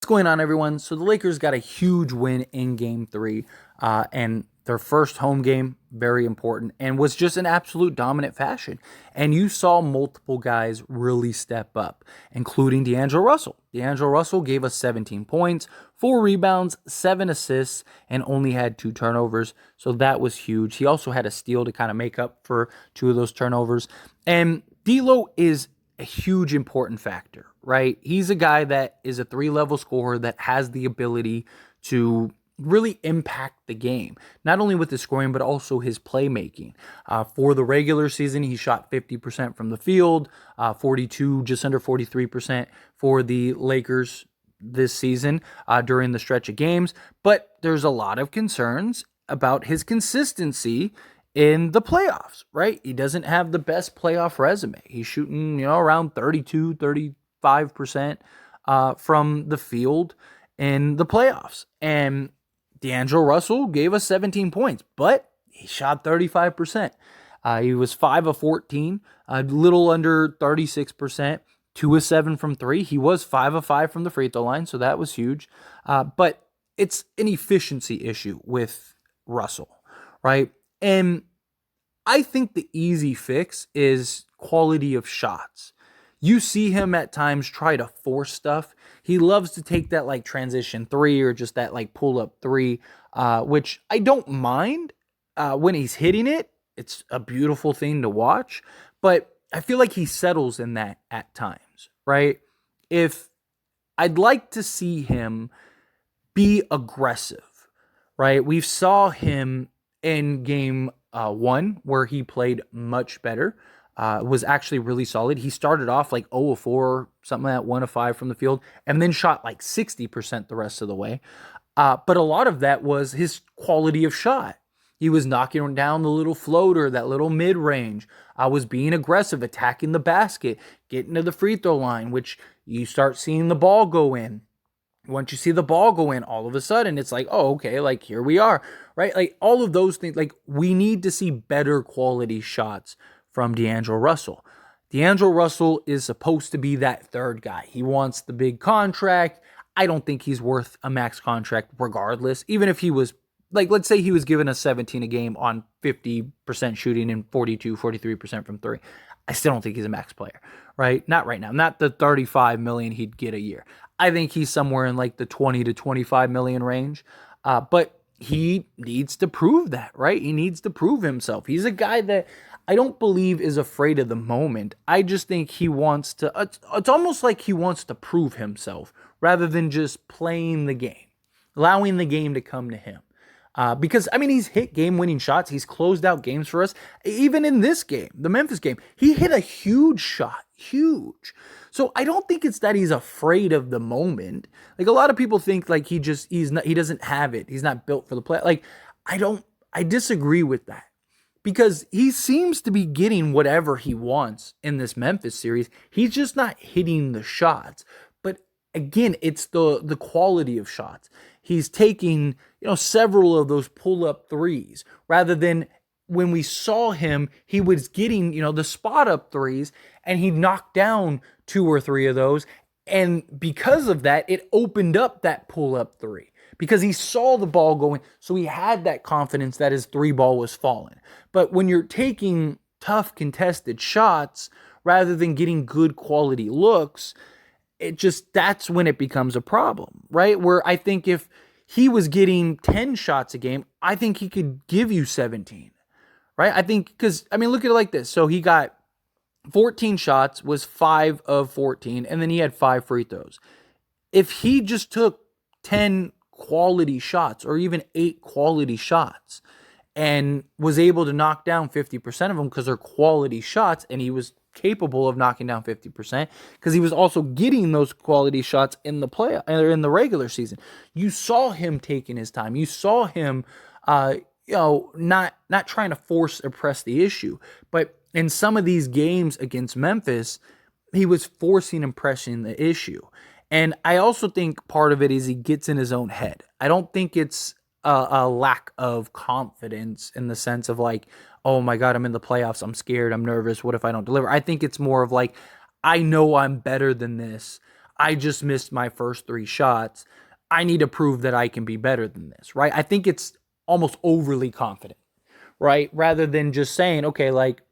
What's going on, everyone? So the Lakers got a huge win in Game 3, and their first home game, very important, and was just an absolute dominant fashion. And you saw multiple guys really step up, including D'Angelo Russell. D'Angelo Russell gave us 17 points, 4 rebounds, 7 assists, and only had 2 turnovers, so that was huge. He also had a steal to kind of make up for 2 of those turnovers. And D'Lo is a huge important factor, right? He's a guy that is a 3-level scorer that has the ability to really impact the game, not only with his scoring, but also his playmaking. For the regular season, he shot 50% from the field, 42, just under 43% for the Lakers this season during the stretch of games. But there's a lot of concerns about his consistency in the playoffs, right? He doesn't have the best playoff resume. He's shooting, around 32, 35% from the field in the playoffs. And D'Angelo Russell gave us 17 points, but he shot 35%. He was 5 of 14, a little under 36%, 2 of 7 from 3. He was 5 of 5 from the free throw line, so that was huge. But it's an efficiency issue with Russell, right? And I think the easy fix is quality of shots. You see him at times try to force stuff. He loves to take that like transition 3 or just that like pull up 3, which I don't mind when he's hitting it. It's a beautiful thing to watch, but I feel like he settles in that at times, right? If I'd like to see him be aggressive, right? We saw him in game 1 where he played much better. Was actually really solid. He started off like 0 of 4, something like that, 1 of 5 from the field, and then shot like 60% the rest of the way. But a lot of that was his quality of shot. He was knocking down the little floater, that little mid-range. Was being aggressive, attacking the basket, getting to the free throw line, which you start seeing the ball go in. Once you see the ball go in, all of a sudden it's like, oh, okay, like here we are, right? Like all of those things, like we need to see better quality shots from D'Angelo Russell. D'Angelo Russell is supposed to be that third guy. He wants the big contract. I don't think he's worth a max contract regardless. Even if he was, like, let's say he was given a 17 a game on 50% shooting and 42, 43% from 3. I still don't think he's a max player, right? Not right now. Not the 35 million he'd get a year. I think he's somewhere in like the 20 to 25 million range. But he needs to prove that, right? He needs to prove himself. He's a guy that I don't believe is afraid of the moment. I just think he wants to, it's almost like he wants to prove himself rather than just playing the game, allowing the game to come to him. Because, I mean, he's hit game-winning shots. He's closed out games for us. Even in this game, the Memphis game, he hit a huge shot. Huge. So I don't think it's that he's afraid of the moment. Like, a lot of people think, like, he doesn't have it. He's not built for the play. Like, I disagree with that. Because he seems to be getting whatever he wants in this Memphis series. He's just not hitting the shots. But again, it's the quality of shots. He's taking, several of those pull-up threes rather than when we saw him, he was getting, the spot-up threes and he knocked down 2 or 3 of those. And because of that, it opened up that pull-up 3 because he saw the ball going. So he had that confidence that his 3 ball was falling. But when you're taking tough contested shots rather than getting good quality looks, that's when it becomes a problem, right? Where I think if he was getting 10 shots a game, I think he could give you 17, right? I think, because, I mean, look at it like this. So he got 14 shots, was 5 of 14, and then he had 5 free throws. If he just took 10 quality shots or even 8 quality shots and was able to knock down 50% of them because they're quality shots, and he was capable of knocking down 50% because he was also getting those quality shots in the play or in the regular season. You saw him taking his time. You saw him, not trying to force or press the issue. But in some of these games against Memphis, he was forcing and pressing the issue. And I also think part of it is he gets in his own head. I don't think it's a lack of confidence in the sense of like, oh my God, I'm in the playoffs. I'm scared. I'm nervous. What if I don't deliver? I think it's more of like, I know I'm better than this. I just missed my first 3 shots. I need to prove that I can be better than this, right? I think it's almost overly confident, right? Rather than just saying, okay, like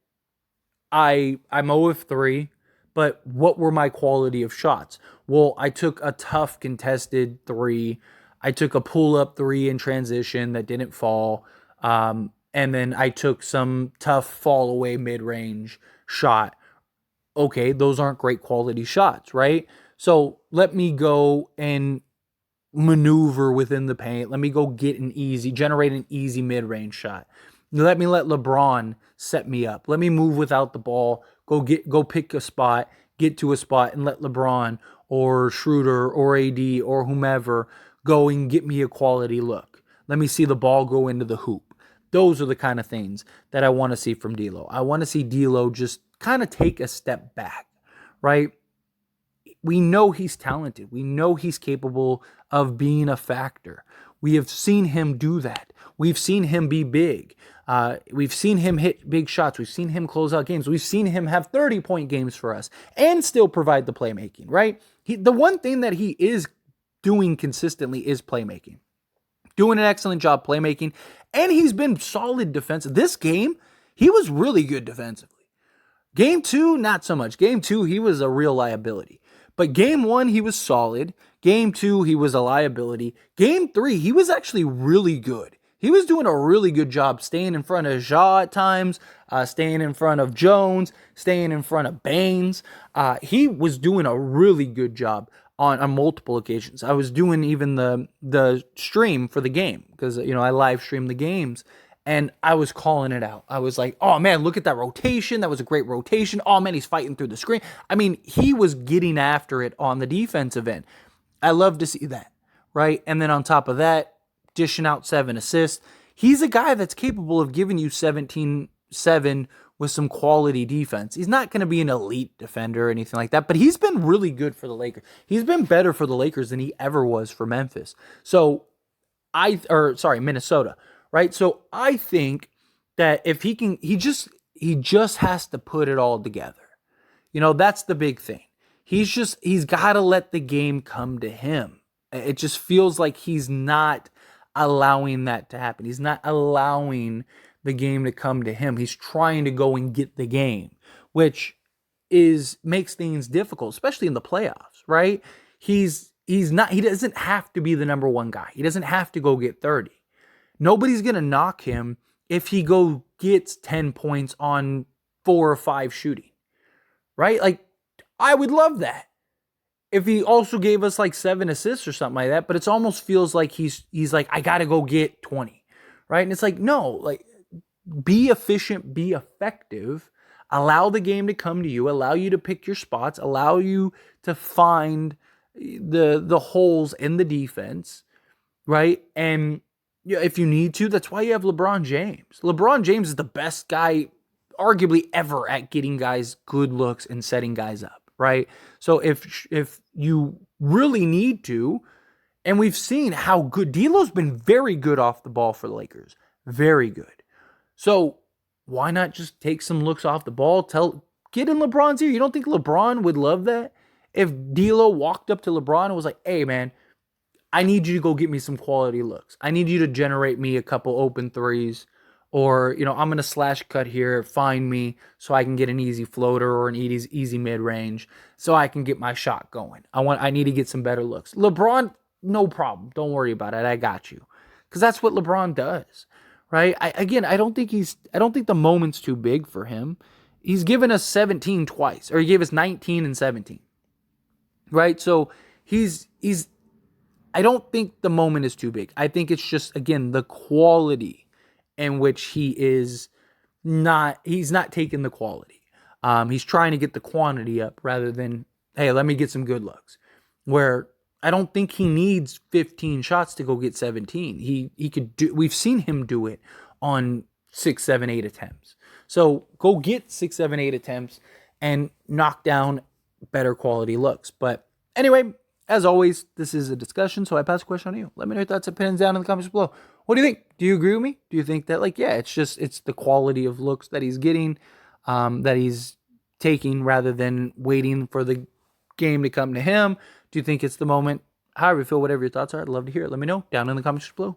I'm 0 of 3, but what were my quality of shots? Well, I took a tough contested 3. I took a pull up 3 in transition that didn't fall. And then I took some tough fall away mid range shot. Okay, those aren't great quality shots, right? So let me go and maneuver within the paint. Let me go generate an easy mid range shot. Let LeBron set me up. Let me move without the ball. Go pick a spot, get to a spot, and let LeBron or Schroeder or AD or whomever go and get me a quality look. Let me see the ball go into the hoop. Those are the kind of things that I want to see from D'Lo. I want to see D'Lo just kind of take a step back, right? We know he's talented. We know he's capable of being a factor. We have seen him do that. We've seen him be big. We've seen him hit big shots. We've seen him close out games. We've seen him have 30-point games for us and still provide the playmaking, right? The one thing that he is doing consistently is playmaking. Doing an excellent job playmaking, and he's been solid defensive. This game, he was really good defensively. Game 2, not so much. Game 2, he was a real liability. But game 1, he was solid. Game 2, he was a liability. Game 3, he was actually really good. He was doing a really good job staying in front of Ja at times, staying in front of Jones, staying in front of Baines. He was doing a really good job on multiple occasions. I was doing even the stream for the game because, I live stream the games. And I was calling it out. I was like, oh man, look at that rotation. That was a great rotation. Oh man, he's fighting through the screen. I mean, he was getting after it on the defensive end. I love to see that, right? And then on top of that, dishing out 7 assists. He's a guy that's capable of giving you 17-7 with some quality defense. He's not going to be an elite defender or anything like that, but he's been really good for the Lakers. He's been better for the Lakers than he ever was for Memphis. Minnesota. Right? So I think that if he can, he just has to put it all together. That's the big thing. He's got to let the game come to him. It just feels like he's not allowing that to happen. He's not allowing the game to come to him. He's trying to go and get the game, which makes things difficult, especially in the playoffs, right? He doesn't have to be the number one guy. He doesn't have to go get 30. Nobody's going to knock him if he gets 10 points on 4 or 5 shooting, right? Like, I would love that if he also gave us like 7 assists or something like that, but it almost feels like he's like, I got to go get 20, right? And it's like, no, like, be efficient, be effective, allow the game to come to you, allow you to pick your spots, allow you to find the holes in the defense, right? And if you need to, that's why you have LeBron James. LeBron James is the best guy, arguably ever, at getting guys good looks and setting guys up, right? So if you really need to, and we've seen how good D'Lo's been, very good off the ball for the Lakers, very good. So why not just take some looks off the ball? Get in LeBron's ear. You don't think LeBron would love that if D'Lo walked up to LeBron and was like, "Hey, man, I need you to go get me some quality looks. I need you to generate me a couple open threes, or, I'm going to slash cut here, find me so I can get an easy floater or an easy mid-range so I can get my shot going. I need to get some better looks." LeBron, no problem. Don't worry about it. I got you. Because that's what LeBron does, right? I don't think the moment's too big for him. He's given us 17 twice, or he gave us 19 and 17, right? So I don't think the moment is too big. I think it's just, again, the quality in which he's not taking the quality. He's trying to get the quantity up rather than, hey, let me get some good looks. Where I don't think he needs 15 shots to go get 17. He could do, we've seen him do it on 6, 7, 8 attempts. So go get 6, 7, 8 attempts and knock down better quality looks. But anyway, as always, this is a discussion, so I pass the question on to you. Let me know your thoughts and opinions down in the comments below. What do you think? Do you agree with me? Do you think that, it's the quality of looks that he's getting, that he's taking, rather than waiting for the game to come to him? Do you think it's the moment? However you feel, whatever your thoughts are, I'd love to hear it. Let me know down in the comments below.